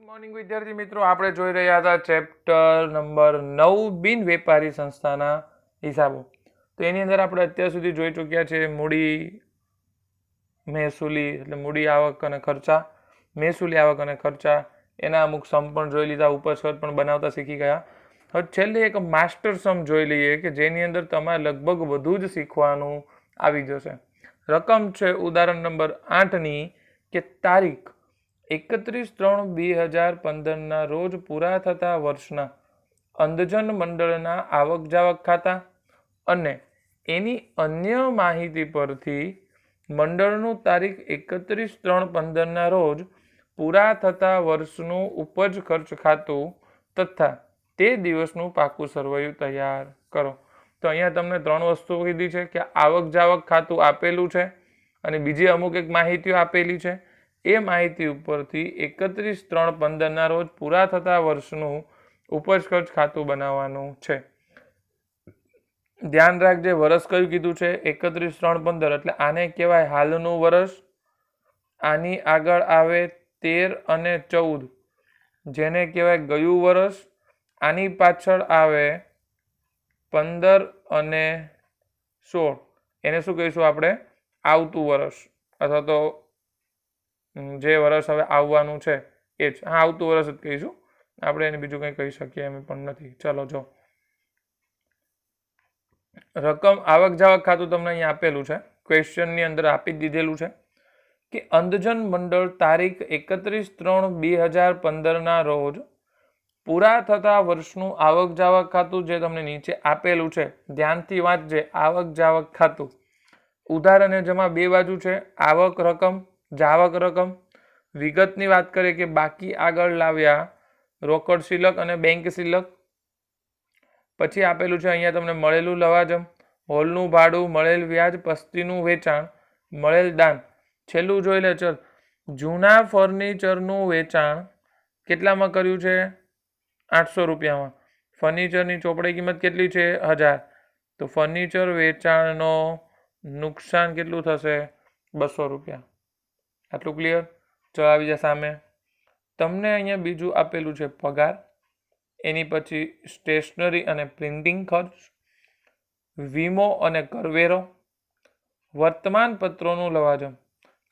Morning વિદ્યાર્થી મિત્રો, આપણે જોઈ રહ્યા હતા ચેપ્ટર નંબર 9 બિન વેપારી સંસ્થાના હિસાબો. તો એની અંદર આપણે અત્યાર સુધી જોઈ ચૂક્યા છે મૂડી મહેસૂલી એટલે મૂડી આવક અને ખર્ચા, મહેસૂલી આવક અને ખર્ચા, એના અમુક સમ પણ જોઈ લીધા, ઉપસ્કર પણ બનાવતા શીખી ગયા. હવે છેલ્લે એક માસ્ટર સમ જોઈ લઈએ કે જેની અંદર તમારે લગભગ બધું જ શીખવાનું આવી જશે. રકમ છે ઉદાહરણ નંબર 8ની કે તારીખ 31/3/2015 રોજ પૂરા થતા વર્ષના અંધજન મંડળના આવક જાવક ખાતા અને એની અન્ય માહિતી પરથી મંડળનું તારીખ 31/3/15 રોજ પૂરા થતા વર્ષનું ઉપજ ખર્ચ ખાતું તથા તે દિવસનું પાકું સરવૈયું તૈયાર કરો. તો અહીંયા તમને ત્રણ વસ્તુઓ કીધી છે કે આવક જાવક ખાતું આપેલું છે અને બીજી અમુક એક માહિતીઓ આપેલી છે. એ માહિતી ઉપરથી 31/3/15 રોજ પૂરા થતા વર્ષનું ઉપજ ખર્ચ ખાતું બનાવવાનું છે. ધ્યાન રાખજે, વર્ષ કયું કીધું છે? 31/3/15 એટલે આને કહેવાય હાલનું વર્ષ. આની આગળ આવે 13 અને 14 જેને કહેવાય ગયું વર્ષ. આની પાછળ આવે 15 અને 16 એને શું કહીશું આપણે? આવતું વર્ષ, અથવા તો જે વર્ષ હવે આવવાનું છે એ જ. હા, આવતું વર્ષ જ કહીશું આપણે, એને બીજું કંઈ કહી શકીએ એમ પણ નથી. ચલો જો, રકમ આવક જાવક ખાતું તમને અહીંયા આપેલું છે, ક્વેશ્ચનની અંદર આપી દીધેલું છે કે અંધજન મંડળ તારીખ 31/3/2015 રોજ પૂરા થતા વર્ષનું આવક જાવક ખાતું જે તમને નીચે આપેલું છે, ધ્યાનથી વાંચજે. આવક જાવક ખાતું ઉધાર અને જમા બે બાજુ છે. આવક રકમ, જાવક રકમ. વિગતની વાત કરીએ કે બાકી આગળ લાવ્યા રોકડ શિલક અને બેંક શિલક. પછી આપેલું છે અહીંયા તમને મળેલું લવાજમ, હોલનું ભાડું, મળેલ વ્યાજ, પસ્તીનું વેચાણ, મળેલ દાન. છેલ્લું જોઈ લે. ચલ, જૂના ફર્નિચરનું વેચાણ કેટલામાં કર્યું છે? 800 રૂપિયામાં. ફર્નિચરની ચોપડી કિંમત કેટલી છે? 1000. તો ફર્નિચર વેચાણનો નુકસાન કેટલું થશે? 200 રૂપિયા. આટલું ક્લિયર? ચલો આવી જાય સામે. તમને અહીંયા બીજું આપેલું છે પગાર, એની પછી સ્ટેશનરી અને પ્રિન્ટિંગ ખર્ચ, વીમો અને કરવેરો, વર્તમાન પત્રોનું લવાજમ.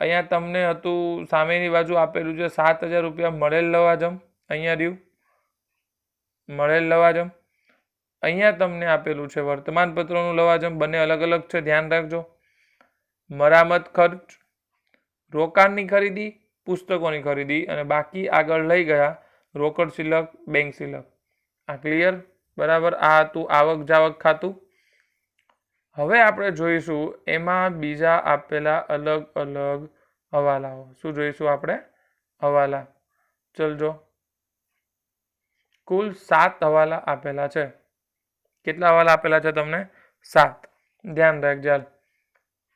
અહીંયા તમને હતું સામેની બાજુ આપેલું છે 7000 રૂપિયા મળેલ લવાજમ. અહીંયા રહ્યું મળેલ લવાજમ. અહીંયા તમને આપેલું છે વર્તમાન પત્રોનું લવાજમ. બંને અલગ અલગ છે, ધ્યાન રાખજો. મરામત ખર્ચ, રોકાણની ખરીદી, પુસ્તકોની ખરીદી અને બાકી આગળ લઈ ગયા રોકડ શિલક, બેંક શિલક. આ ક્લિયર? બરાબર. આ હતું આવક જાવક ખાતું. હવે આપણે જોઈશું એમાં બીજા આપેલા અલગ અલગ હવાલાઓ. શું જોઈશું આપણે? હવાલા. ચલજો, કુલ 7 હવાલા આપેલા છે. કેટલા હવાલા આપેલા છે તમને? 7. ધ્યાન રાખજો.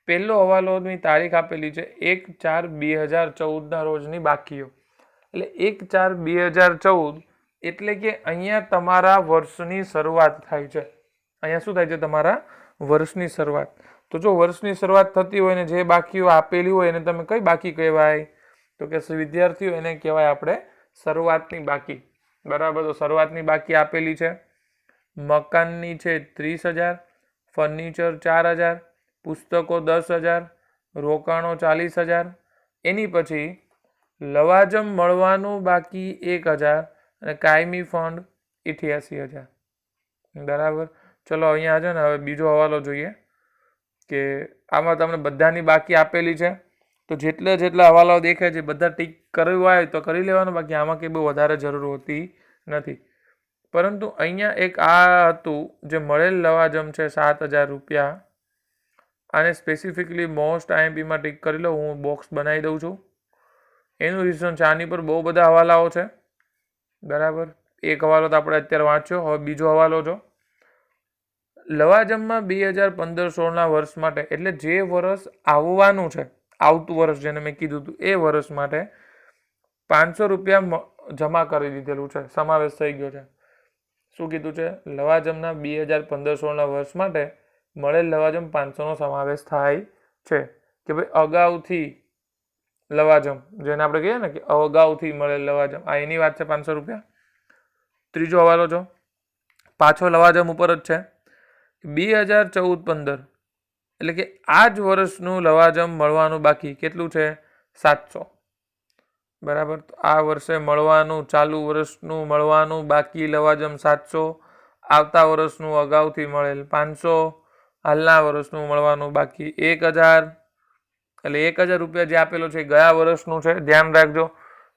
પહેલો હવાલોની તારીખ આપેલી છે 1/4/2014 રોજની બાકીઓ. એટલે 1/4/2014 એટલે કે અહીંયા તમારા વર્ષની શરૂઆત થાય છે. અહીંયા શું થાય છે? તમારા વર્ષની શરૂઆત. તો જો વર્ષની શરૂઆત થતી હોય ને જે બાકીઓ આપેલી હોય એને તમે કઈ બાકી કહેવાય? તો કે વિદ્યાર્થીઓ એને કહેવાય આપણે શરૂઆતની બાકી. બરાબર. તો શરૂઆતની બાકી આપેલી છે. મકાનની છે 30,000, ફર્નિચર 4,000, પુસ્તકો 10,000, રોકાણો 40,000. એની પછી લવાજમ મળવાનું બાકી 1,000 અને કાયમી ફંડ 88,000. બરાબર. ચલો અહીંયા છે ને હવે બીજો હવાલો જોઈએ કે આમાં તમને બધાની બાકી આપેલી છે. તો જેટલા હવાલાઓ દેખાય છે બધા ટીક કરવું હોય તો કરી લેવાનું, બાકી આમાં કંઈ બહુ વધારે જરૂર હોતી નથી. પરંતુ અહીંયા એક આ હતું જે મળેલ લવાજમ છે 7,000 રૂપિયા. આને સ્પેસિફિકલી મોસ્ટ આઈએમપીમાં ટીક કરી લો. હું બોક્સ બનાવી દઉં છું. એનું રીઝન છે આની પર બહુ બધા હવાલાઓ છે. બરાબર. એક હવાલો તો આપણે અત્યારે વાંચ્યો. હવે બીજો હવાલો જો. લવાજમમાં 2015-16ના વર્ષ માટે એટલે જે વર્ષ આવવાનું છે, આવતું વર્ષ જેને મેં કીધું હતું એ વર્ષ માટે 500 રૂપિયા જમા કરી દીધેલું છે, સમાવેશ થઈ ગયો છે. શું કીધું છે? લવાજમના 2015-16ના વર્ષ માટે મળેલ લવાજમ 500નો સમાવેશ થાય છે. કે ભાઈ અગાઉથી લવાજમ, જેને આપણે કહીએ ને કે અગાઉથી મળે લવાજમ, આ એની વાત છે 500 રૂપિયા. ત્રીજો હવાલો જો પાછો લવાજમ ઉપર જ છે, 2014-15 એટલે કે આ જ વર્ષનું લવાજમ મળવાનું બાકી કેટલું છે 700. બરાબર. તો આ વર્ષે મળવાનું, ચાલુ વર્ષનું મળવાનું બાકી લવાજમ 700, આવતા વર્ષનું અગાઉથી મળેલ 500, હાલના વર્ષનું મળવાનું બાકી 1000. એટલે 1000 રૂપિયા જે આપેલો છે ગયા વર્ષનું છે, ધ્યાન રાખજો,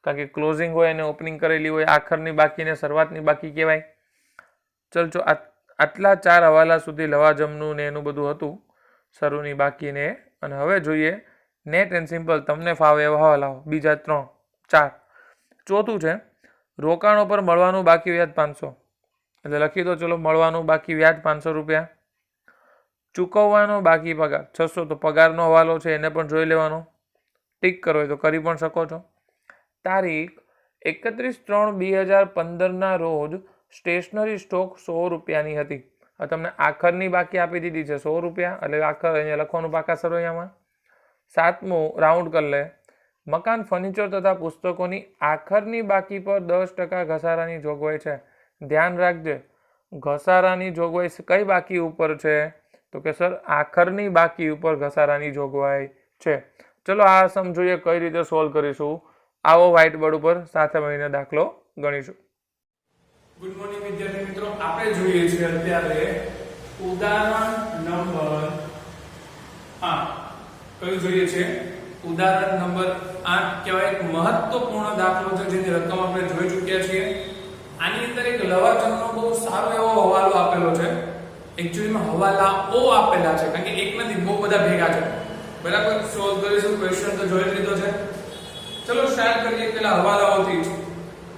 કારણ કે ક્લોઝિંગ હોય અને ઓપનિંગ કરેલી હોય, આખરની બાકી ને શરૂઆતની બાકી કહેવાય. ચલજો આટલા 4 હવાલા સુધી લવાજમનું ને એનું બધું હતું, શરૂની બાકી ને. અને હવે જોઈએ નેટ એન્ડ સિમ્પલ, તમને ફાવે એવા હવાલાઓ, બીજા 3 4. ચોથું છે રોકાણો પર મળવાનું બાકી વ્યાજ 500. એટલે લખી દો, ચલો મળવાનું બાકી વ્યાજ 500 રૂપિયા. ચૂકવવાનો બાકી પગાર 600. તો પગારનો હવાલો છે એને પણ જોઈ લેવાનો, ટીક કરો હોય તો કરી પણ શકો છો. તારીખ 31/3/2015 રોજ સ્ટેશનરી સ્ટોક 100 રૂપિયાની હતી. હવે તમને આખરની બાકી આપી દીધી છે 100 રૂપિયા, એટલે આખર અહીંયા લખવાનું પાકા સરવૈયામાં. 7મું રાઉન્ડ કરી લે, મકાન, ફર્નિચર તથા પુસ્તકોની આખરની બાકી પર 10% ઘસારાની જોગવાઈ છે. ધ્યાન રાખજે, ઘસારાની જોગવાઈ કઈ બાકી ઉપર છે? તો કે સર આખરની બાકી ઉપર ઘસારાની જોગવાઈ છે. ચલો આ સમ જોઈએ કઈ રીતે સોલ્વ કરીશું. આવો વ્હાઇટ બોર્ડ ઉપર સાથે મળીને દાખલો ગણીશું. ગુડ મોર્નિંગ વિદ્યાર્થી મિત્રો, આપણે જોઈએ છીએ અત્યારે ઉદાહરણ નંબર 8. કયું જોઈએ છે? ઉદાહરણ નંબર 8 કહેવાય. એક મહત્વપૂર્ણ દાખલો છે જેની રકમ આપણે જોઈ ચૂક્યા છીએ. આની અંદર એક લવાજમનો બહુ સારો એવો હવાલો આપેલો છે. એકચ્યુઅલીમાં હવાલાઓ આપેલા છે, કારણ કે એક નથી, બહુ બધા ભેગા છે. બરાબર, સોલ્વ કરીશું. ક્વેશ્ચન તો જોઈ લીધો છે. ચલો સ્ટાર્ટ કરીએ પેલા હવાલાઓથી જ.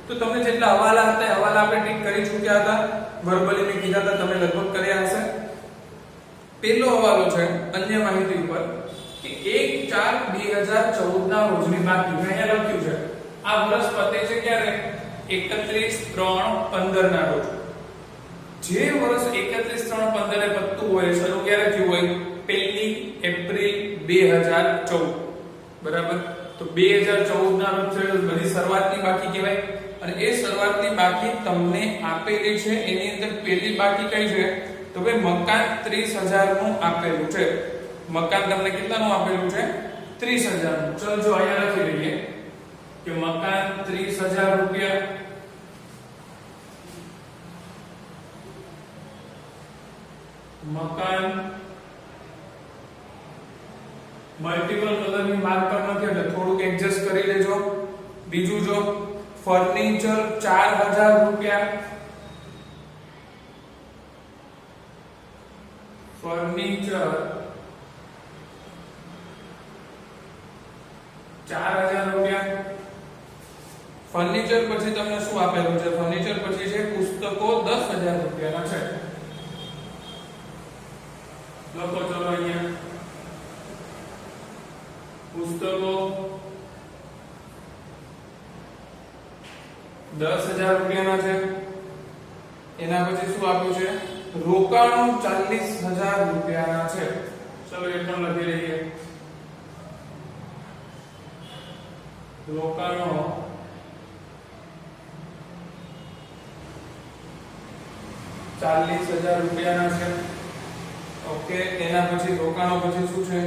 તો તમને જેટલા હવાલા હતા હવાલા આપણે ટીક કરી ચૂક્યા હતા, વર્બલી મેં કીધા હતા, તમે લગભગ કર્યા હશે. પહેલો હવાલો છે અન્ય માહિતી ઉપર કે 1/4/2014 ના રોજની બાકી. મેં અહીંયા લખ્યું છે આ વર્ષ પતે છે ક્યારે? 31/3/15 ના રોજ. જે વર્ષ 31/3/15 એ પતતું હોય, શરૂ ક્યારે થયું હોય? 1 એપ્રિલ 2014. બરાબર. તો 2014 ના રોજ થયેલું, બધી શરૂઆતની બાકી કહેવાય. અને એ શરૂઆતની બાકી તમને આપેલી છે. એની અંદર પહેલી બાકી કઈ છે? તો ભાઈ મકાન 30,000 નું આપેલું છે. મકાન તમને કેટલાનું આપેલું છે? 30,000 નું. ચલો જો અહીંયા લખી લઈએ કે મકાન 30,000 રૂપિયા. મકાન મલ્ટીપલ કલરની માર્કર નથી એટલે થોડુંક એડજસ્ટ કરી લેજો. બીજું જો ફર્નિચર 4,000 રૂપિયા. ફર્નિચર 4,000 રૂપિયા. ફર્નિચર પછી તમને શું આપેલું છે? ફર્નિચર પછી છે પુસ્તકો 10,000 રૂપિયાના છે. લખો ચલો અહીંયા પુસ્તકો 10,000 રૂપિયાના છે. એના પછી શું આપ્યું છે? રોકાણો 40,000 રૂપિયાના છે. ચલો એ પણ લખી લઈએ. રોકાણો 40,000 રૂપિયાના છે. ઓકે. એના પછી રોકાણો પછી શું છે?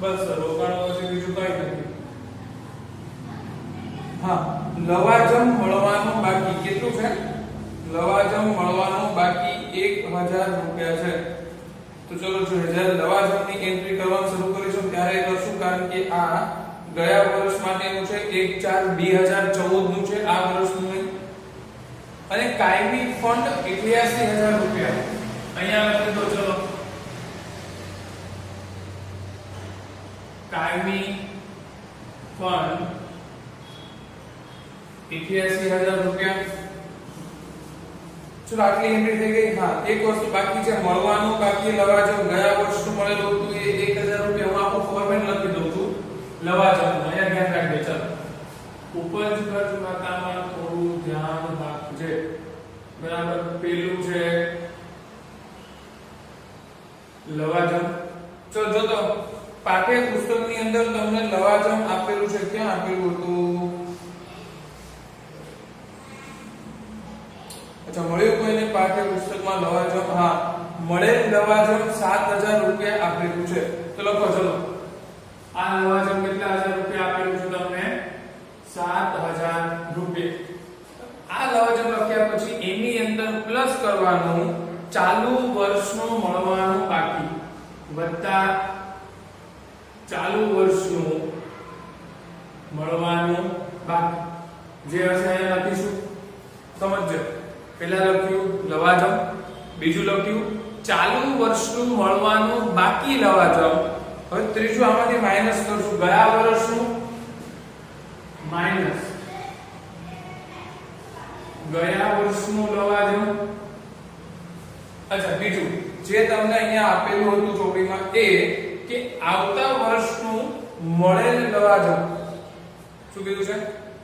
બસ રોકાણો પછી બીજું કઈ નથી. હા, લવાજમ મળવાનું બાકી કેટલું છે? લવાજમ મળવાનું બાકી 1,000 રૂપિયા છે. તો ચલો જો જ્યારે લવાજમની એન્ટ્રી કરવાનું શરૂ કરીશું ત્યારે કરશું, કારણ કે આ ગયા વર્ષ માટેનું છે. 1/4/2014 નું છે, આ વર્ષનું નહીં. અને કાયમી ફંડ 88,000 રૂપિયા અહીંયા લખી દો. ચલો કાયમી ફંડ 88,000 રૂપિયા. ચલો આટલી એન્ટ્રી થઈ ગઈ. હા, એક વસ્તુ બાકી છે, મળવાનું બાકી. લવાજમ ગયા વર્ષનું મળેલું હતું એ 1,000 રૂપિયા. હું આખું ફોર્મેટ લખી દઉં છું લવાજમ. અહીંયા ધ્યાન રાખજો. ચાલો ઉપજ ખર્ચ ખાતામાં થોડું ધ્યાન રાખજો. બરાબર. પેલું છે લવાજમ. ચલો જો તો પાઠ્ય પુસ્તકની અંદર તમને લવાજમ આપેલું છે. ક્યાં અહીંયા આપેલું હતું અચ્છા મળ્યું કોઈને પાઠ્યપુસ્તકમાં લવાજમ હા મળેલ લવાજમ 7000 રૂપિયા આપેલું છે તો લખો ચલો આ લવાજમ કેટલા હજાર રૂપિયા આપેલું છે તમને 7000 રૂપિયા આ લવાજમ લખ્યા પછી એની અંદર પ્લસ કરવાનું ચાલુ વર્ષનું મળવાનું બાકી વત્તા ચાલુ વર્ષનું મળવાનું બાકી જે હશે અહીંયા લખીશું સમજજો પહેલા લખ્યું લવાજમ બીજું લખ્યું ચાલુ વર્ષનું મળવાનું બાકી લવાજમ હવે ત્રીજું આમાંથી માઈનસ કરશું ગયા વર્ષનું માઈનસ ગયા વર્ષનું લવાજમ અચ્છા બીજું જે તમને અહીંયા આપેલું હતું ચોપડીમાં એ કે આવતા વર્ષનું મળેલ લવાજમ શું કીધું છે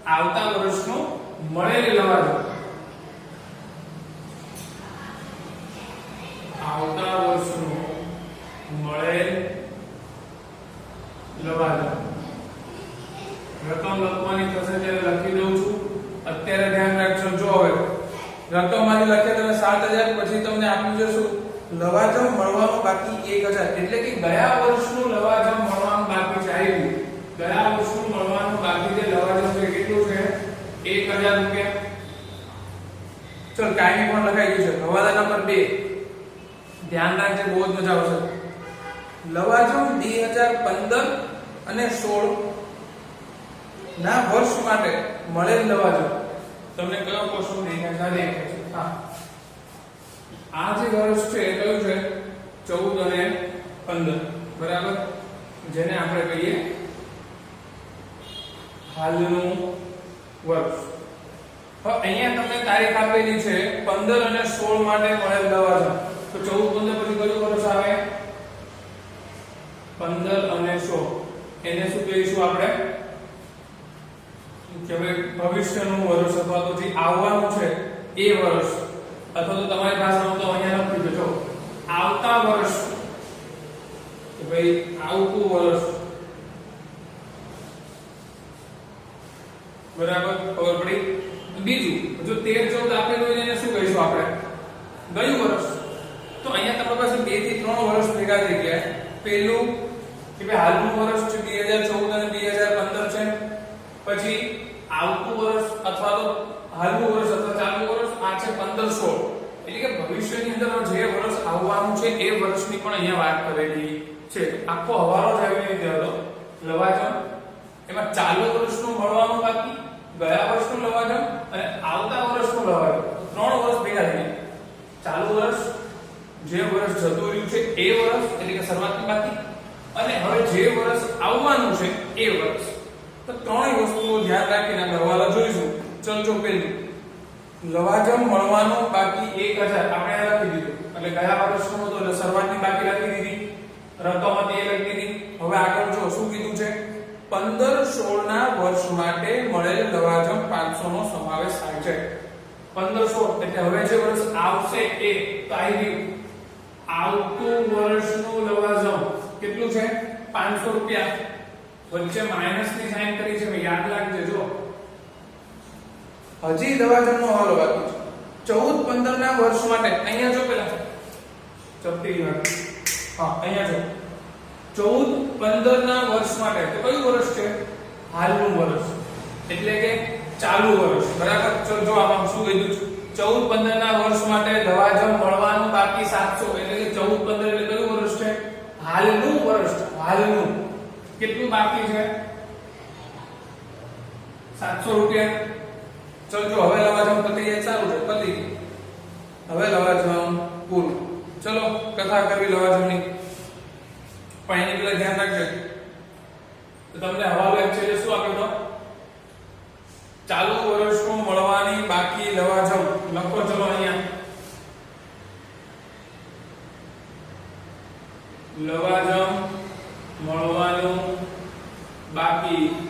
આવતા વર્ષનું મળેલ લવાજમ આવતા વર્ષનું મળેલ લવાજમ રકમ લખવાની થશે ત્યારે લખી દઉં છું અત્યારે ધ્યાન રાખજો જો હવે રકમ માંથી લખે તમે 7000 પછી તમને આપ્યું છે શું લવાજમ મળવાનું બાકી 1000 એટલે કે ગયા વર્ષનું લવાજમ મળવાનું બાકી છે આવ્યું ગયા વર્ષનું મળવાનું બાકી જે લવાજમ છે કેટલું છે 1000 રૂપિયા ચલ કાઈ પણ લખાઈ ગયું છે હવાલા નંબર 2 ધ્યાન રાખજો બહુ જ મજા આવશે લવાજમ 2015 અને 16 ના વર્ષ માટે મળેલ લવાજમ તમને કયો ક્વેશ્ચન દેખાય છે હા આ જે વર્ષ છે એ કયું છે 14 અને 15 બરાબર જેને આપણે કહીએ હાલનું વર્ષ હવે અહીંયા તમને તારીખ આપેલી છે 15 અને 16 માટે મળેલ લવાજમ તો 14 15 પછી કયું વર્ષ આવે 15 અને 16 એને શું કહીશું આપણે કે ભાઈ ભવિષ્યનું વર્ષ અથવા તો જે આવવાનું છે એ વર્ષ અથવા તો તમારી ભાષામાં તો અહીંયા લખી દેજો આવતા વર્ષ કે ભાઈ આવતું વર્ષ બરાબર ખબર પડી બીજું જો 13 14 આપેલું હોય એને શું કહીશું આપણે ગયું વર્ષ તો અહીંયા તમારી પાસે 2 થી 3 વર્ષ ભેગા થઈ ગયા પહેલું કે ભાઈ હાલનું વર્ષ છે 2014 અને 2015 છે પછી આવતું વર્ષ અથવા તો હાલનું વર્ષ અથવા ચાલુ વર્ષ આ છે 15 16 એટલે કે ભવિષ્યની અંદર જે વર્ષ આવવાનું છે એ વર્ષની પણ અહીંયા વાત કરેલી છે આખો હવાલો જ આવી રીતે હતો લવાજમ એમાં ચાલુ વર્ષનું મળવાનું બાકી ગયા વર્ષનું લવાજમ અને આવતા વર્ષનું લવાજમ 3 વર્ષ ભેગા થઈ ગયા ચાલુ વર્ષ જે વર્ષ જતું રહ્યું છે એ વર્ષ એટલે કે શરૂઆતની બાકી અને હવે જે વર્ષ આવવાનું છે એ વર્ષ તો ત્રણેય વસ્તુઓ ધ્યાન રાખીને આપણે હવાલા જોઈશું ચલજો પેલું લવાજમ મળવાનું બાકી 1000 આપણે આ લખી દીધું એટલે ગયા વર્ષનું હતું એટલે શરૂઆતની બાકી લખી દીધી રકમ હતી એ લખી દીધી હવે આગળ જો શું કીધું છે 15 16 ના વર્ષ માટે મળેલ લવાજમ 500 નો સમાવેશ થાય છે 15 16 એટલે હવે જે વર્ષ આવશે એ તો આવી આવતું વર્ષનું લવાજમ કેટલું છે 500 રૂપિયા વચ્ચે માઈનસ ની સાઈન કરી છે મે યાદ રાખજો જો હજી લવાજમનો હવાલો બાકી છે 14 15 ના વર્ષ માટે અહીંયા જો પેલા ચપટી વાત હા અહીંયા જો 14 15 ના વર્ષ માટે તો કયું વર્ષ છે હાલનું વર્ષ એટલે કે ચાલુ વર્ષ બરાબર ચલો જો આમાં શું કીધું છે 14 15 ના વર્ષ માટે લવાજમ મળવાનું બાકી 700 એટલે કે 14 15 એટલે કયું વર્ષ છે હાલનું વર્ષ હાલનું કેટલું બાકી છે 700 રૂપિયા ચલ જો હવે લવાજમ પતી જાય સારું છે પતી હવે લવાજમ પૂરું ચલો કથા કરવી લવાજમની પણ એની પેલા ધ્યાન રાખજો તો તમને હવાલો એકચ્યુઅલી શું આપ્યો તો ચાલુ વર્ષનું મળવાની બાકી લવાજમ લખો ચલો અહીંયા લવાજમ મળવાનું બાકી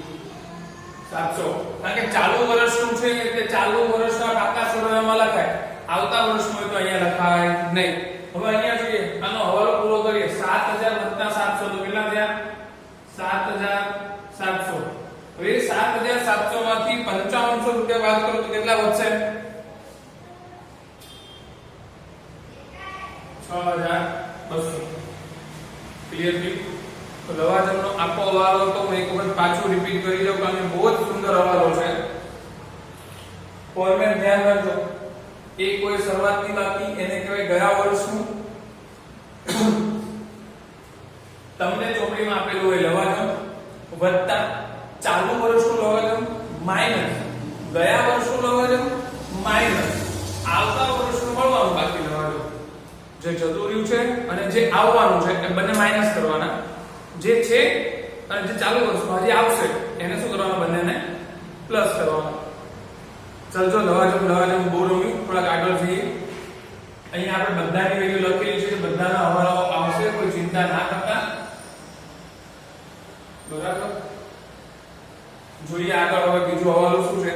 700 કારણ કે ચાલુ વર્ષનું છે એટલે ચાલુ વર્ષના પાકા સરવાળામાં લખાય આવતા વર્ષનું હોય તો અહીંયા લખાય નહીં હવે અહીંયા જોઈએ આનો હવાલો પૂરો કરીએ 7000 700 તો કેટલા થયા 7700 હવે 7000 5500 રૂપિયા બાદ કરો તો કેટલા વધશે? 6200. ક્લિયર થયું? તો લવાજમનો આખો હવાલો તો હું એક વખત પાછું રિપીટ કરી દઉં કારણ કે બહુ જ સુંદર હવાલો છે. ફોર્મેટ ધ્યાન રાખજો. એક કોઈ શરૂઆતની બાકી એને કહેવાય ગયા વર્ષનું. તમને ચોપડીમાં આપેલું હોય લવાજમ વત્તા ચાલુ વર્ષનું લવાજમ માઈનસ ગયા વર્ષનું લવાજમ માઈનસ આવતા વર્ષનું મળવાનું બાકી લવાજમ. જે જતું રહ્યું છે અને જે આવવાનું છે એ બંને માઈનસ કરવાના. જે છે અને જે ચાલુ વર્ષમાં હજી આવશે એને શું કરવાનું? બંનેને પ્લસ કરવાના. ચલજો લવાજમ બહુ રમ્યું. થોડાક આગળ જઈએ. અહીંયા આપણે બધાની વેલ્યુ લખેલી છે. બધાના હવાલાઓ આવશે. કોઈ ચિંતા ના કરતા. બરાબર. જોઈએ આગળ હવે બીજો હવાલો શું છે?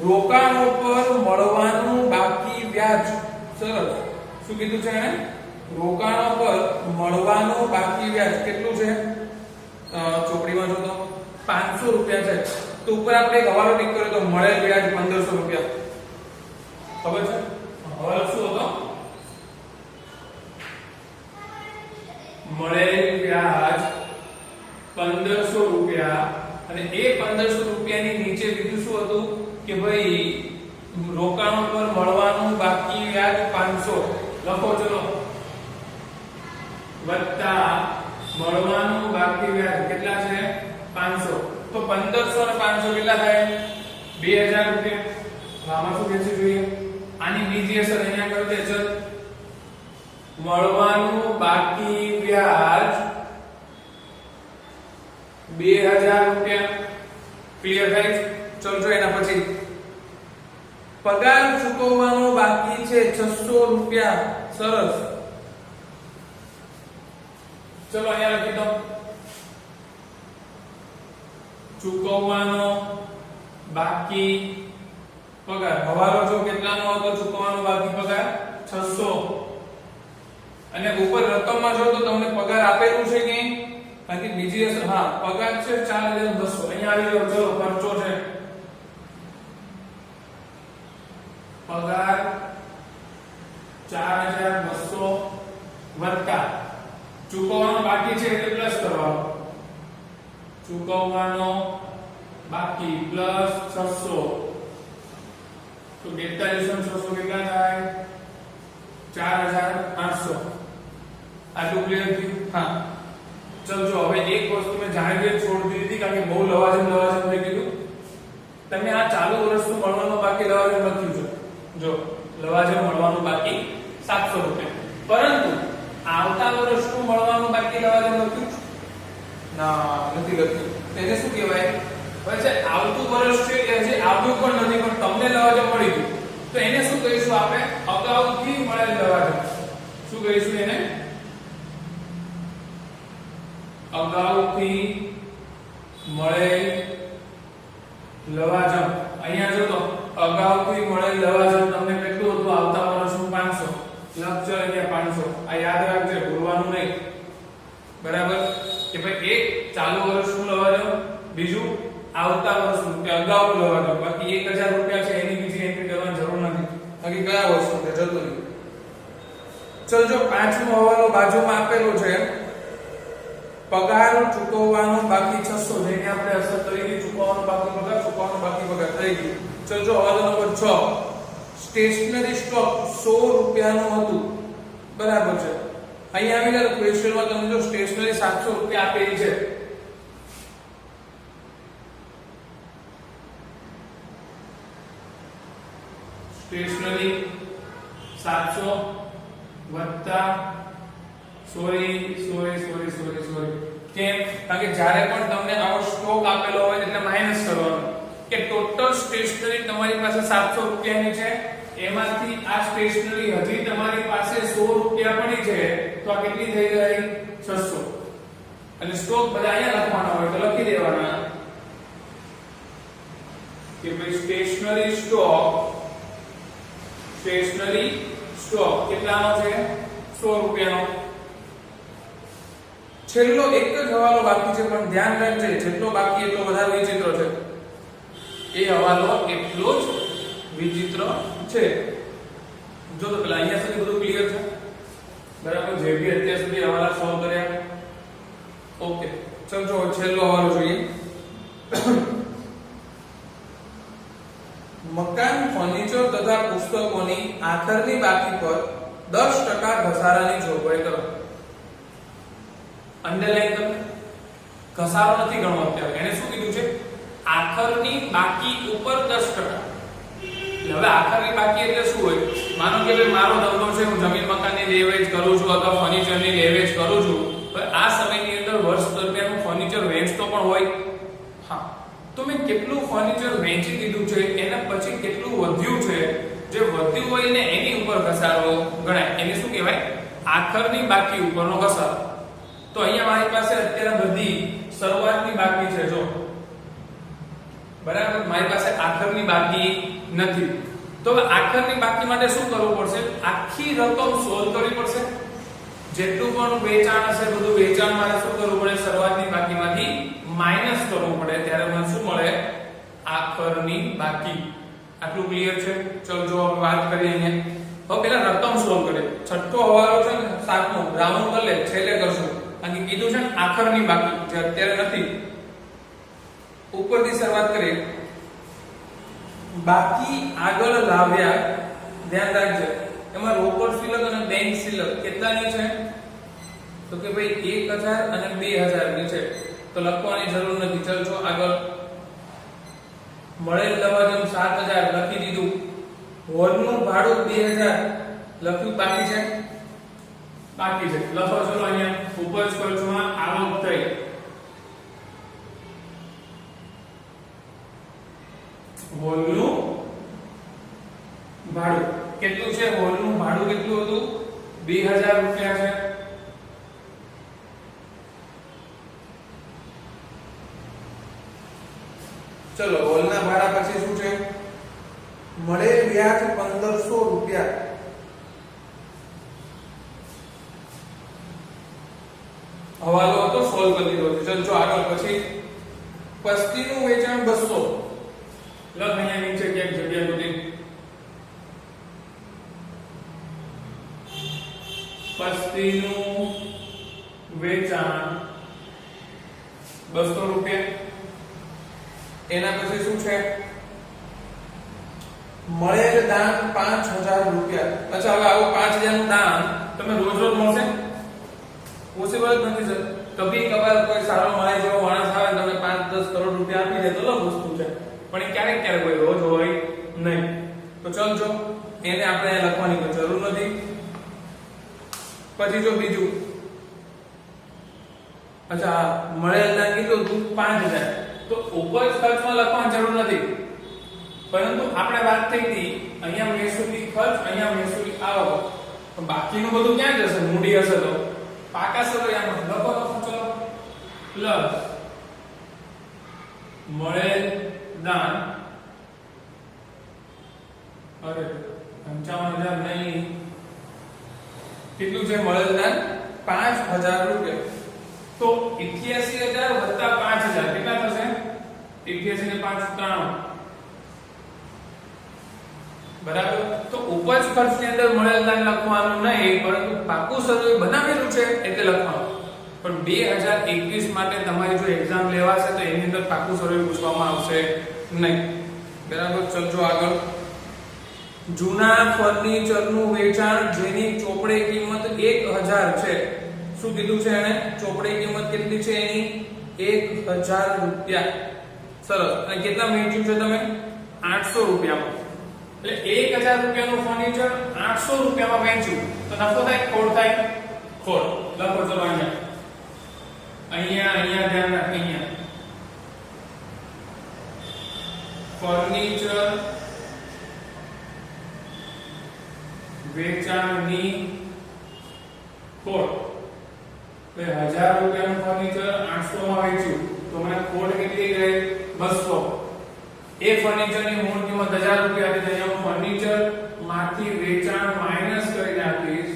રોકાણો પર મળવાનું બાકી વ્યાજ. સરસ. શું કીધું છે એને? રોકાણો પર મળવાનું બાકી વ્યાજ કેટલું છે? ચોપડીમાં જો તો 500 રૂપિયા છે. તો ઉપર આપણે એક હવાલો ટિક કર્યો તો મળેલ વ્યાજ 1500 રૂપિયા. ખબર છે હવાલો શું હતો? મળેલ વ્યાજ 1500 રૂપિયા. અને એ 1500 રૂપિયાની નીચે બીજું શું હતું કે ભાઈ રોકાણો પર મળવાનું બાકી વ્યાજ 500. લખો ચલો. વત્તા મળવાનું બાકી વ્યાજ કેટલા છે? 500. તો 1500 અને 500 કેટલા થાય? 2000 રૂપિયા. આમાં શું કહેશે જોઈએ? આની બીજી અસર અહીંયા કરી દે. ચલ મળવાનું બાકી વ્યાજ 2000 રૂપિયા. ક્લિયર થાય? ચલ જો એના પછી પગાર ચૂકવવાનો બાકી છે 600 રૂપિયા. સરસ. ચલો અહીંયા લખી દો. ચૂકવવાનો બાકી પગાર. હવાલો જો કેટલાનો હતો ચૂકવવાનો બાકી પગાર? 600. અને ઉપર રકમમાં જો તો તમને પગાર આપેલું છે કે કારણ કે બીજી અસર હા પગાર છે 4200. અહીંયા આવી ગયો. ચલો ખર્ચો છે પગાર 4200 વત્તા ચૂકવવાનો બાકી છે એટલે પ્લસ કરવાનો. ચૂકવવાનો બાકી પ્લસ 600. તો 4200 કેટલા થાય? 4800. આટલું ક્લિયર થયું? હા. ચલજો હવે એક વસ્તુ મેં જાણી છોડી દીધી કારણ કે બહુ લવાજમ થઈ ગયું. તમે આ ચાલુ વર્ષનું મળવાનું બાકી લવાજમ લખ્યું છે. જો લવાજમ મળવાનું બાકી 700 રૂપિયા. પરંતુ આવતા વર્ષનું મળવાનું બાકી લવાજમ લખ્યું ના નથી લખ્યું. તેને શું કહેવાય? પછી આવતું વર્ષ છે કે હજી આવ્યું પણ નથી પણ તમને લવાજમ મળી ગયું તો એને શું કહીશું આપણે? અગાઉથી મળેલ લવાજમ. શું કહીશું એને? અગાઉથી મળેલ લવાજમ. અહીંયા જો તો અગાઉથી મળેલ લવાજમ તમને કેટલું હતું? આવતા વર્ષનું 500. લખજો અહીંયા 500. આ યાદ રાખજો, ભૂલવાનું નહીં. બરાબર કે ભાઈ એક ચાલુ વર્ષનું લવાજમ, બીજું આવતા વર્ષનું કે અગાઉનું લવાજમ. બાકી 1000 રૂપિયા છે એની બીજી એન્ટ્રી કરવાની જરૂર નથી. બાકી કયા વર્ષનું છે જતું રહ્યું. ચલ જો પાંચમો હવાલો બાજુમાં આપેલો છે. પગાર ચૂકવવાનો બાકી 600. જેને આપણે અસર કરી દીધી. ચૂકવવાનો બાકી પગાર, ચૂકવવાનો બાકી પગાર થઈ ગયું. ચલ જો હવાલો નંબર 6. સ્ટેશનરી સ્ટોક 100 રૂપિયાનું હતું. બરાબર છે. અહીંયા આવી જાય ક્વેશ્ચનમાં તમે જો સ્ટેશનરી 700 રૂપિયા આપેલી છે. સ્ટેશનરી 700 વત્તા સોરી કેમ? કારણ કે જ્યારે પણ તમને આવો સ્ટોક આપેલો હોય એટલે માઈનસ કરવાનો કે ટોટલ સ્ટેશનરી તમારી પાસે 700 રૂપિયાની છે. એમાંથી આ સ્ટેશનરી હજી તમારી પાસે 100 રૂપિયા પડી છે તો આ કેટલી થઈ ગઈ? 600. અને સ્ટોક બધા અહીંયા લખવાના હોય તો લખી દેવાના કે ભાઈ સ્ટેશનરી સ્ટોક કેટલાનો છે? 100 રૂપિયાનો. છેલ્લો એક જ હવાલો બાકી છે પણ ધ્યાન રાખજે જેટલો બાકી એટલો વધારે વિચિત્ર છે. એ હવાલો એટલો જ વિચિત્ર છે. જો તો પેલા અહીંયા સુધી બધું ક્લિયર છે બરાબર, જે બી અત્યાર સુધી હવાલા સોલ્વ કર્યા. ઓકે, ચલો જો છેલ્લો હવાલો જોઈએ. મકાન, ફર્નિચર તથા પુસ્તકોની આખરની બાકી પર 10% ઘસારાની જોગવાઈ કરો. અંડરલાઈન કરો. ઘસારો નથી ગણવો અત્યારે. એને શું કીધું છે? આખરની બાકી ઉપર 10%. હવે આખરની બાકી એટલે શું હોય? માનો કે ભાઈ મારો ધંધો છે, હું જમીન મકાનની લેવેચ કરું છું અથવા ફર્નિચરની લેવેચ કરું છું. હવે આ સમયની અંદર વર્ષ દરમિયાન હું ફર્નિચર વેચતો પણ હોય. હા, તો મેં કેટલું ફર્નિચર વેચી દીધું છે, એના પછી કેટલું વધ્યું છે, જે વધ્યું હોય ને એની ઉપર ઘસારો ગણાય. એને શું કહેવાય? આખરની બાકી ઉપરનો ઘસારો. તો અહીંયા મારી પાસે અત્યારે બધી શરૂઆતની બાકી છે. જો બરાબર, મારી પાસે આખરની બાકી નથી. તો હવે આખરની બાકી માટે શું કરવું પડશે? આખી રકમ સોલ્વ કરવી પડશે. જેટલું પણ વેચાણ હશે બધું વેચાણ મારે શું કરવું પડે? શરૂઆતની બાકીમાંથી માઈનસ કરવું પડે. ત્યારે મને શું મળે? આખરની બાકી. આટલું ક્લિયર છે? ચલો જો આપણે વાત કરીએ અહીંયા. હવે પેલા રકમ સોલ્વ કરીએ. છઠ્ઠો હવાલો છે ને, સાતમો રાઉન્ડ કરી લે, છેલ્લે કરશું. અહીં કીધું છે ને આખરની બાકી, જે અત્યારે નથી. ઉપરથી શરૂઆત કરીએ. બાકી આગળ લાવ્યા, ધ્યાન રાખજો. એમાં રોકડ શિલક અને બેંક શિલક કેટલાની છે? તો કે ભાઈ 1000 અને 2000 ની છે. તો લખવાની જરૂર નથી. ચલ જો આગળ. મળેલ લવાજમ 7000 લખી દીધું. હોલનું ભાડું 2000 લખ્યું. બાકી છે? બાકી છે. લખો ચલો અહીંયા. ઉપજ ખર્ચમાં આવક થઈ. હોલનું ભાડું કેટલું છે? હોલનું ભાડું કેટલું હતું? 2000 રૂપિયા છે. ચલો હોલના ભાડા પછી શું છે? મળે વ્યાજ 1500 રૂપિયા. હવાલો હતો સોલ્વ કરી દીધો છે. ચલ જો આગળ. પછી પસ્તીનું વેચાણ 200. લખ અહીંયા નીચે ક્યાંક જગ્યા સુધી. પસ્તીનું વેચાણ 200 રૂપિયા. એના પછી શું છે? મળેલ દાન 5000 રૂપિયા. અચ્છા, હવે આવું 5000 નું દાન તમે રોજ રોજ મળશે? પોસિબલ જ નથી સર. કભી કભાર કોઈ સારો મળે જેવો માણસ આવે તમને 5-10 કરોડ રૂપિયા આપી દે તો અલગ વસ્તુ છે, પણ એ ક્યારેક ક્યારેક હોય, રોજ હોય નહીં. તો ચલ જો એને આપણે લખવાની કોઈ જરૂર નથી. પછી જો બીજું, અચ્છા મળેલ દાન કીધું 5000, તો ઉપજ ખર્ચમાં લખવાની જરૂર નથી. પરંતુ આપણે વાત થઈ હતી અહીંયા મહેસૂલી ખર્ચ, અહીંયા મહેસૂલી આવક. તો બાકીનું બધું ક્યાં જશે? મૂડી હશે તો પાકા સરવૈયામાં લખો. ચલો પ્લસ મળેલ દાન, અરે 55000 નહીં, કેટલું છે મળેલ દાન? 5000 રૂપિયા. તો 88000 વત્તા 5000 કેટલા થશે? 88 ને 5 93. બરાબર. તો ઉપજ ખર્ચની અંદર મળેલ દાન લખવાનું નહીં, પરંતુ પાકું સર્વે બનાવેલું છે એટલે લખવાનું. પણ 2021 માટે તમારી જો એક્ઝામ લેવાશે તો એની અંદર પાકું સર્વે પૂછવામાં આવશે નહીં. બરાબર. ચલજો આગળ. જૂના ફર્નિચરનું વેચાણ જેની ચોપડે કિંમત 1000 છે. શું કીધું છે એને? ચોપડે કિંમત કેટલી છે એની? 1000 રૂપિયા. સરસ. અને કેટલા વેચ્યું છે તમે? 800 રૂપિયામાં. એટલે 1000 રૂપિયાનું ફર્નિચર 800 રૂપિયામાં વેચ્યું તો નફો થાય ખોટ થાય? ખોટ. લખો ચલો અહીંયા. અહીંયા ધ્યાન રાખ. અહીંયા ફર્નિચર વેચાણની ખોટ. 1000 રૂપિયાનું ફર્નિચર 800 માં વેચ્યું તો મને ખોટ કેટલી ગઈ? 200. એ ફર્નિચરની મૂળ કિંમત 1000 રૂપિયા હતી. તો હું ફર્નિચર માંથી વેચાણ માઈનસ કરી નાખીશ.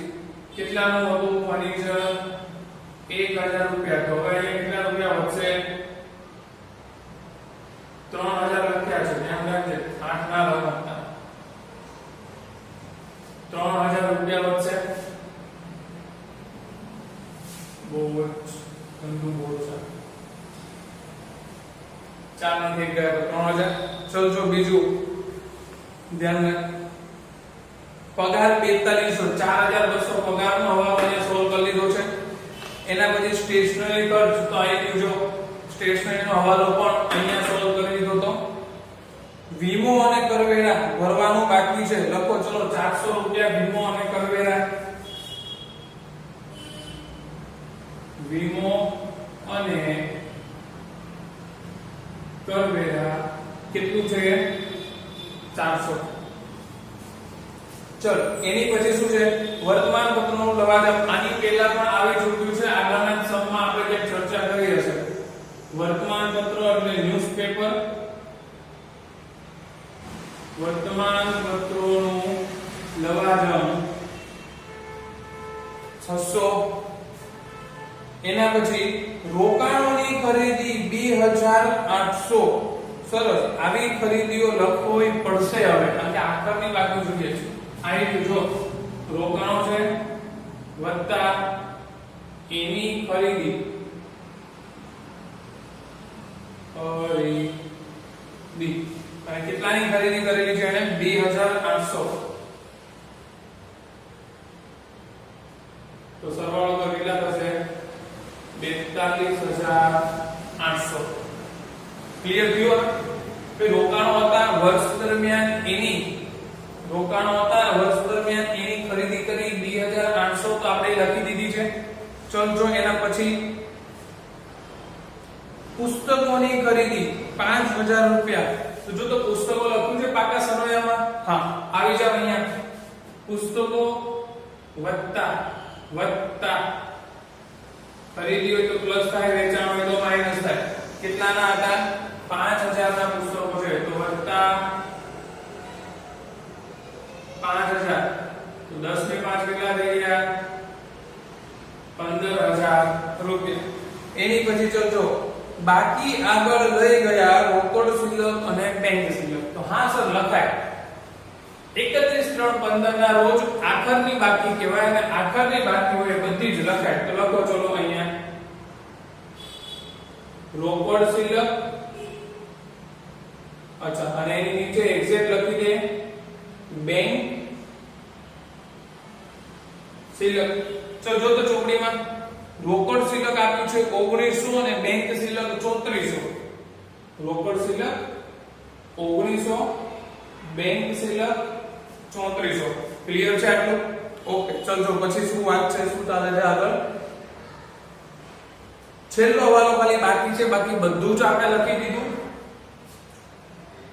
કેટલાનું હતું ફર્નિચર? 1000 રૂપિયા. તો હવે અહીંયા કેટલા રૂપિયા વધશે? 3000 લખ્યા છે. चंदू बोलसा 4 માંથી 1 ગયા તો 3000 ચલ જો બીજું ધ્યાન રાખ પગાર 4500 4200 પગારનો હવાલો અહીંયા સોલ્વ કરી લીધો છે એના પછી સ્ટેશનરી ખર્ચ તો અહીં જો સ્ટેશનરીનો હવાલો પણ અહીંયા સોલ્વ કરી લીધો તો વીમો અને કરવેરા ભરવાનું બાકી છે લખો ચલો 400 રૂપિયા વીમો અને કરવેરા વીમો અને કરવેરા કેટલું છે 400 ચલ એની પછી શું છે વર્તમાન પત્રનું લવાજમ આની પહેલા પણ આવી ચૂક્યું છે આગળના સમમાં આપણે જે ચર્ચા કરી હશે વર્તમાન પત્ર એટલે ન્યૂઝપેપર વર્તમાન પત્રોનું લવાજમ 600 એના પછી રોકાણોની ખરીદી 2800 સરસ આવી ખરીદીઓ લખવી પડશે હવે કારણ કે આખરની બાકી જોઈએ છે આ જો રોકાણો છે વત્તા એની ખરીદી અને કેટલાની ખરીદી કરેલી છે એને 2800 તો સરવાળો તો કેટલા થશે 42800 ક્લિયર થયું કે રોકાણો હતા વર્ષ દરમિયાન એની ખરીદી કરી 2800 તો આપણે લખી દીધી છે ચલ જો એના પછી પુસ્તકોની ખરીદી 5000 રૂપિયા તો જો તો પુસ્તકો લખ્યું છે પાકા સરવાળામાં હા આવી જાવ અહીંયા પુસ્તકો વત્તા ખરીદી હોય તો પ્લસ થાય વેચાણ હોય તો માઈનસ થાય કેટલાના હતા 5000 ના પુસ્તકો છે તો વત્તા 5000 તો 10 ને 5 કેટલા થઈ ગયા 15000 રૂપિયા એની પછી ચલજો બાકી આગળ લઈ ગયા રોકડ શિલ્લક અને બેંક શિલ્લક તો હા સર લખાય 31/3/15 ના રોજ આખરની બાકી કહેવાય અને આખરની બાકી હોય બધી જ લખાય તો લખો ચલો અહીંયા રોકડ શિલ્લક અચ્છા અને એની નીચે એક્ઝેક્ટ લખી દે બેંક શિલ્લક ચલો જો તો ચોપડીમાં રોકડ શિલ્લક આપ્યું છે 1900 અને બેંક શિલ્લક 3400 રોકડ શિલ્લક 1900 બેંક શિલ્લક 3400 ક્લિયર છે આટલું ઓકે ચલ જો પછી શું વાત છે શું ચાલે છે આગળ છેલ્લો હવાલો ખાલી બાકી છે બાકી બધું જ આપણે લખી દીધું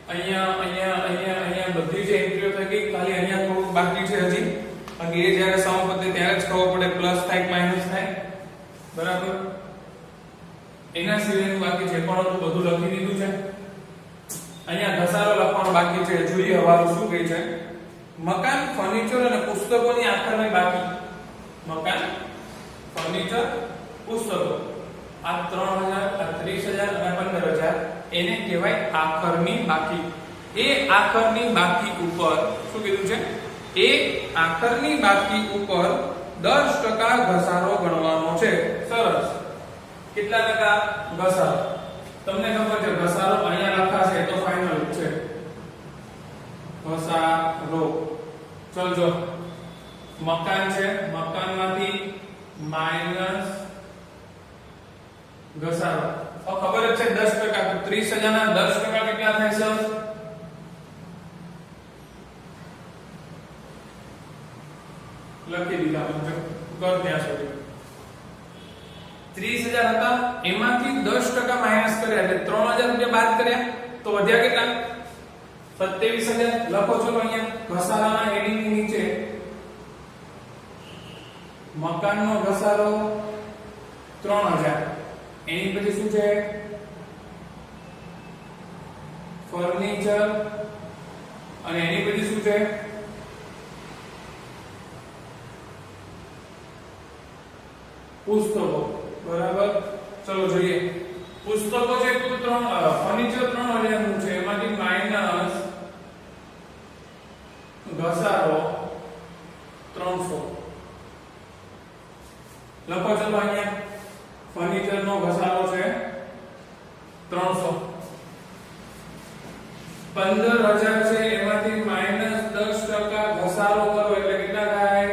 અહીંયા બધી જ એન્ટ્રીઓ થઈ ગઈ ખાલી અહીંયા થોડું બાકી છે હજી બાકી એ જ્યારે સમ પતે ત્યારે જ ખબર પડે પ્લસ થાય કે માઈનસ થાય બરાબર એના સિવાયનું બાકી છે પણ બધું લખી દીધું છે અહીંયા ઘસારો લખવાનો બાકી છે જોઈએ હવાલો શું કહે છે મકાન ફર્નિચર અને પુસ્તકોની આખરની બાકી મકાન ફર્નિચર પુસ્તકો આ 3000 આ 30000 અને 15000 એને કહેવાય આખરની બાકી એ આખરની બાકી ઉપર શું કીધું છે એ આખરની બાકી ઉપર 10% ઘસારો ગણવાનો છે સરસ કેટલા ટકા ઘસારો તમને ખબર છે ઘસારો અહીંયા લખાશે તો ફાઇનલ છે ઘસારો ચલ જો મકાન છે મકાનમાંથી માઈનસ ઘસારો તો ખબર જ છે 10% તો 30000 ના 10% કેટલા થાય સર લખી દીધા મુજબ કર ત્યાં સુધી 30000 હતા એમાંથી 10% માઈનસ કર્યા એટલે 3000 રૂપિયા બાદ કર્યા તો વધ્યા કેટલા 27000 લખો ચલો અહીંયા ઘસારાના હેડિંગ ની નીચે મકાનનો ઘસારો 3000 એની પછી શું છે ફર્નિચર અને એની પછી શું છે પુસ્તકો બરાબર ચલો જોઈએ પુસ્તકો છે કુલ 3 ફર્નિચર 3000 નું છે એમાંથી માઈનસ ઘસારો 300 લખો ચલો અહીંયા ફર્નિચરનો ઘસારો છે 300. 15,000 છે એમાંથી -10% ઘસારો કરો એટલે કેટલા થાય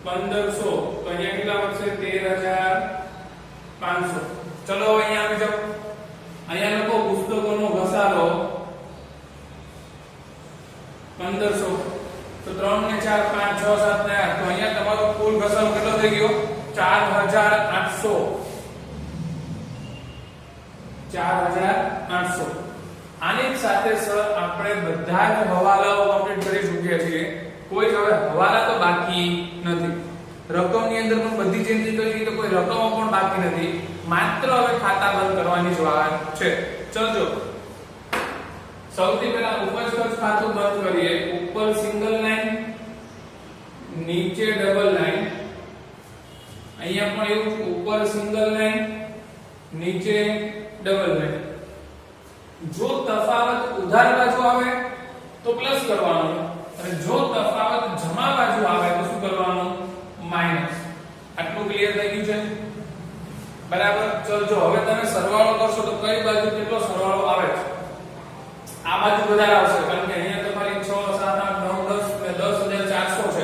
1500. તો અહીંયા કેટલા વધશે 13,500. ચલો અહીંયા આવી જાઓ. અહીંયા લખો પુસ્તકોનો ઘસારો 1500. તો 3 ને 4 5 6 7 ને 8. તો અહીંયા તમારો કુલ ઘસારો કેટલો થઈ ગયો 4,800. 4,800. આની સાથે સર આપણે બધા જ હવાલાઓ કમ્પ્લીટ કરી ચૂક્યા છીએ. કોઈ હવે હવાલા તો બાકી નથી. રકમની અંદર પણ બધી જ એન્ટ્રી કરી તો કોઈ રકમો પણ બાકી નથી. માત્ર હવે ખાતા બંધ કરવાની જ વાત છે. ચલો સૌથી પહેલા ઉપજ ખર્ચ ખાતું બંધ કરીએ. ઉપર સિંગલ લાઈન, નીચે ડબલ લાઈન. અહીંયા પણ એવું ઉપર સિંગલ લાઈન, નીચે ડબલ લાઈન. જો તફાવત ઉધાર બાજુ આવે તો પ્લસ કરવાનું અને જો તફાવત જમા બાજુ આવે તો શું કરવાનું માઈનસ. આટલું ક્લિયર થઈ ગયું છે બરાબર. ચલો જો હવે તમે સરવાળો કરશો તો કઈ બાજુ કેટલો સરવાળો આવે છે આ બાજુ વધારે આવશે કારણ કે અહીંયા તમારી 6 7 8 9 10 ને 10,400 છે.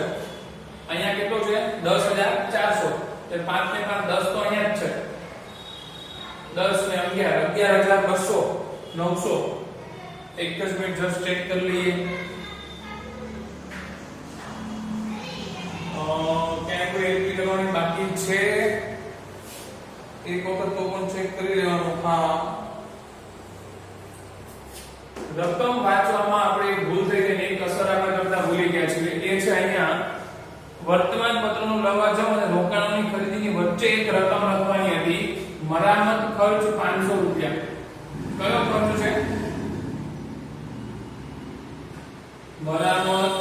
અહીંયા કેટલો છે 10,400. તે 5 ને 5 10 તો અહીંયા જ છે. 10 ને 11 11,200 900. એક જ મિનિટ જસ્ટ ચેક કરી લઈએ. ક્યાં કોઈ એન્ટ્રી કરવાની બાકી છે એક વખત તો પણ ચેક કરી લેવાનું. હા રકમ વાંચવામાં આપણે એક ભૂલ થઈ ગઈ. એક અસર આપણે કરતા ભૂલી ગયા છીએ. એ છે અહીંયા વર્તમાન પત્રનું લવાજમ અને રોકાણોની ખરીદીની વચ્ચે એક રકમ લખવાની હતી. મરામત ખર્ચ 500 રૂપિયા. કયો ખર્ચ છે મરામત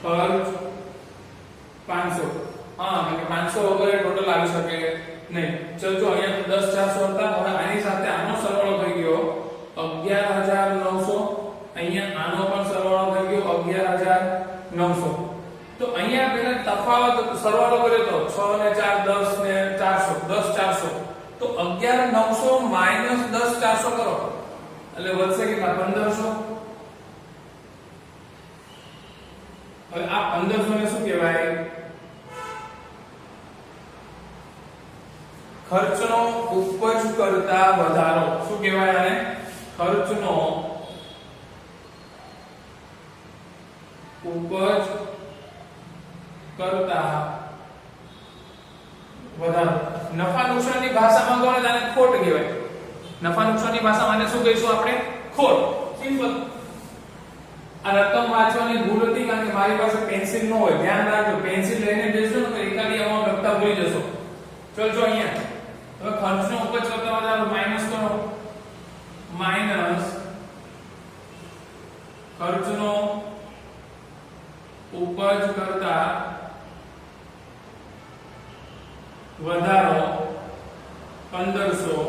ખર્ચ 500. હા એટલે 500 વગર ટોટલ આવી શકે નહીં. ચલો જો અહીંયા 10,400 હતા. હવે આની સાથે આનો સરવાળો થઈ ગયો 11,900. અહીંયા આનો પણ સરવાળો થઈ ગયો 11,900. તો અહીંયા પહેલા તફાવત સરવાળો કર્યો તો 6 ને 4 10 ને 400 10,400. તો 11,900 માઈનસ 10,400 કરો એટલે વધશે કેટલા 1,500. હવે આ 1,500 ને શું કહેવાય ખર્ચનો ઉપજ કરતા વધારો. શું કહેવાય આને ખર્ચનો ઉપજ કરતા વધારો. નફા નુકસાનની ભાષામાં કહો ને આને ખોટ કહેવાય. નફા નુકસાનની ભાષામાં આને શું કહીશું આપણે ખોટ. સિમ્પલ. આ રકમ વાંચવાની ભૂલ હતી કારણ કે મારી પાસે પેન્સિલ ન હોય. ધ્યાન રાખજો પેન્સિલ લઈને બેસજો ને તો એકાદી અમાઉન્ટ લખતા ભૂલી જશો. ચલો જો અહીંયા હવે ખર્ચનો ઉપજ કરતા વધારો માઈનસ કરો. માઈનસ ખર્ચનો ઉપજ કરતા વધારો 1,500.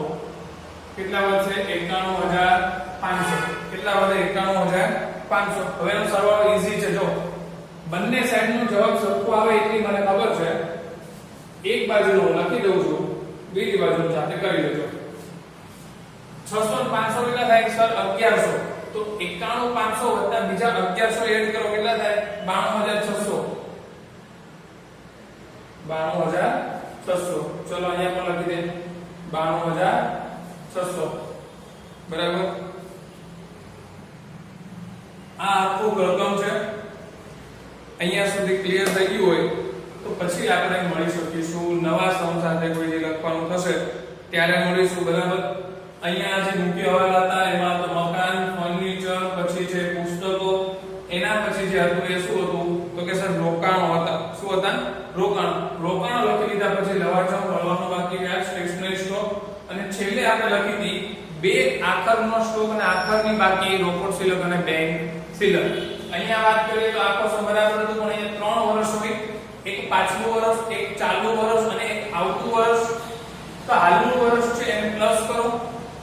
કેટલા વધશે 91,500. કેટલા વધે 91,500. હવે એનો સરવાળો ઈઝી છે. જો બંને સાઈડનો જવાબ સરખો આવે એટલી મને ખબર છે. એક બાજુનો હું લખી દઉં છું, બીજી બાજુનો જાતે કરી લેજો. 600 અને 500 કેટલા થાય સર 1100. તો 91,500 વત્તા બીજા 1100 એડ કરો કેટલા થાય 92,600. 92,600. ચલો અહીંયા પણ લખી દે 92,600 બરાબર. આ આખું રકમ છે. અહીંયા સુધી ક્લિયર થઈ ગયું હોય તો પછી આપણે મળી શકીશું નવા સમ સાથે. કોઈ જે લખવાનું થશે ત્યારે મળીશું બરાબર. અહીંયા જે મુખ્ય હવાલા હતા એમાં તો મકાન, ફર્નિચર, પછી છે પુસ્તકો, એના પછી જે હતું એ શું હતું તો કે સર રોકાણો હતા. શું હતા રોકાણો. રોકાણો લખી લીધા પછી લવાજમ, વળવાનો બાકી વ્યાજ, સ્ટેશનરી સ્ટોક અને છેલ્લે આપણે લખી હતી બે આખરનો સ્ટોક અને આખરની બાકી રોકડ શિલક અને બેંક શિલક. અહીંયા વાત કરીએ તો આખો સમ બરાબર હતું પણ અહીંયા 3 વર્ષ હોય. એક પાછલું વર્ષ, એક ચાલુ વર્ષ અને એક આવતું વર્ષ. તો હાલનું વર્ષ છે એને પ્લસ કરો,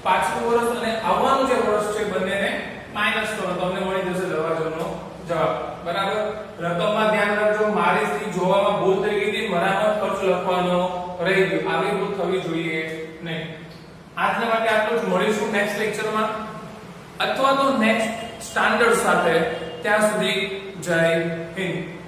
પાછલું વર્ષ અને આવવાનું જે વર્ષ છે બંનેને માઈનસ કરો. તમને મળી જશે લવાજમનો જવાબ બરાબર. રકમમાં ધ્યાન રાખજો મારીથી જોવામાં ભૂલ થઈ ગઈ હતી. મરામત ખર્ચ લખવાનો રહી ગયો. આવી ભૂલ થવી જોઈએ નેક્સ્ટ લેક્ચરમાં અથવા તો નેક્સ્ટ સ્ટાન્ડર્ડ સાથે. ત્યાં સુધી જય હિન્દ.